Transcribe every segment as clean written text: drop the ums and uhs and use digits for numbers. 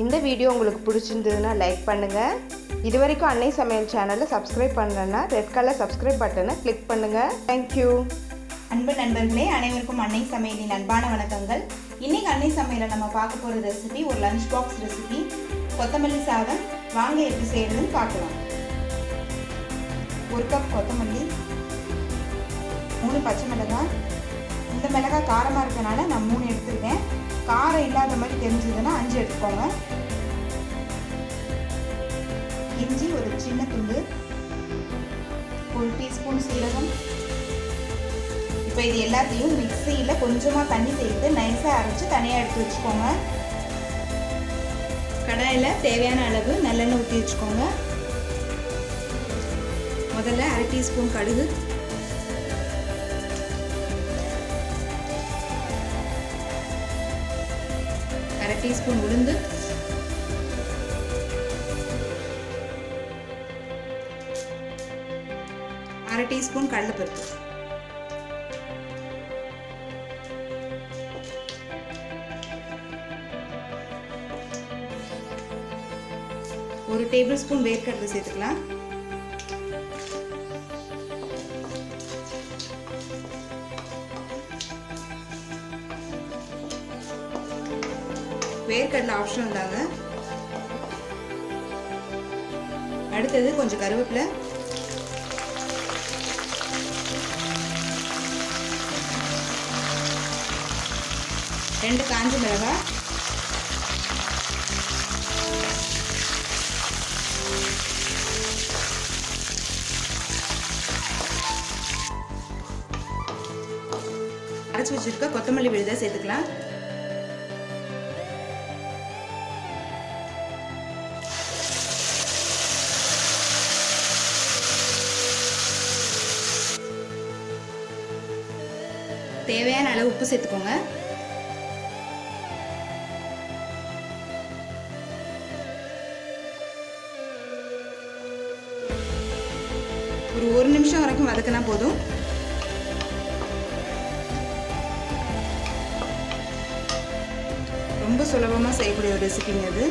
இந்த வீடியோ உங்களுக்கு பிடிச்சிருந்ததுன்னா லைக் பண்ணுங்கள். இதுவரைக்கும் அன்னை சமையல் சேனலை சப்ஸ்கிரைப் பண்ணலன்னா ரெட் கலர் சப்ஸ்கிரைப் பட்டனை கிளிக் பண்ணுங்கள். தேங்க்யூ. அன்பு நண்பர்களே, அனைவருக்கும் அன்னை சமையலின் அன்பான வணக்கங்கள். இன்றைக்கி அன்னை சமையலை நம்ம பார்க்க போகிற ரெசிபி ஒரு லஞ்ச் பாக்ஸ் ரெசிபி, கொத்தமல்லி சாதம். வாங்க எப்படி செய்யறதுன்னு பார்க்கலாம். 1 கப் கொத்தமல்லி, 3 பச்சை மிளகாய். இந்த மிளகாய் காரமாக இருக்கனால நான் 3 எடுத்துருக்கேன். காரம் இல்லாத மாதிரி தெரிஞ்சதுன்னா 5 எடுத்துக்கோங்க. இஞ்சி ஒரு சின்ன துண்டு, 1 டீஸ்பூன் சீரகம். இப்போ இது எல்லாத்தையும் மிக்சியில் கொஞ்சமாக தண்ணி சேர்த்து நைஸாக அரைச்சி தனியாக எடுத்து வச்சுக்கோங்க. கடாயில் தேவையான அளவு நல்லெண்ணெய் ஊற்றி வச்சுக்கோங்க. முதல்ல 1/2 டீஸ்பூன் கடுகு, 1/2 டீஸ்பூன் உளுந்து, 1/2 டீஸ்பூன் கடலைப்பருப்பு, 1 டேபிள் ஸ்பூன் வேர்க்கடலை சேர்த்துக்கலாம். வேர்க்கடலை ஆப்ஷனல் தாங்க. அடுத்தது கொஞ்சம் கருவேப்பிலை, ரெண்டு காஞ்ச மிளகாய், அரைச்சி வச்சிருக்க கொத்தமல்லி விழுதை சேர்த்துக்கலாம். தேவையான அளவு உப்பு சேர்த்துக்கோங்க. ஒரு 1 நிமிஷம் வரைக்கும் வதக்கினா போதும். ரொம்ப சுலபமாக செய்யக்கூடிய ஒரு ரெசிபிங்க அது.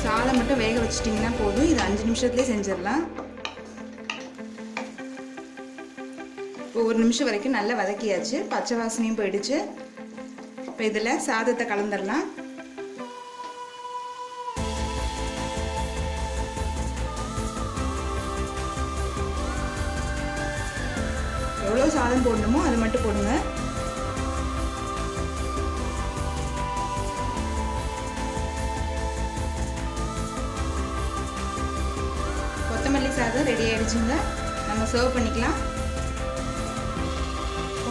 சாதம் மட்டும் வேக வச்சிட்டிங்கன்னா போதும். இது 5 நிமிஷத்துலேயே செஞ்சிடலாம். இப்போ 1 நிமிஷம் வரைக்கும் நல்லா வதக்கியாச்சு, பச்சை வாசனையும் போயிடுச்சு. இப்போ இதில் சாதத்தை கலந்துடலாம். எவ்வளோ சாதம் போடணுமோ அது மட்டும் போடுங்க. கொத்தமல்லி சாதம் ரெடி ஆகிடுச்சுங்க. நம்ம சர்வ் பண்ணிக்கலாம்.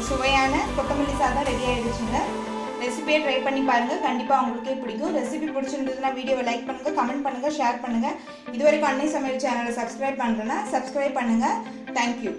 சுவையான கொத்தமல்லி சாதம் ரெடி ஆகிடுச்சுங்க. ரெசிபியை ட்ரை பண்ணி பாருங்கள், கண்டிப்பாக உங்களுக்கே பிடிக்கும். ரெசிபி பிடிச்சிருந்ததுன்னா வீடியோவை லைக் பண்ணுங்கள், கமெண்ட் பண்ணுங்கள், ஷேர் பண்ணுங்கள். இது வரைக்கும் அன்னை சமையல் சேனலை சப்ஸ்கிரைப் பண்ணுறேன்னா சப்ஸ்கிரைப் பண்ணுங்கள். தேங்க்யூ.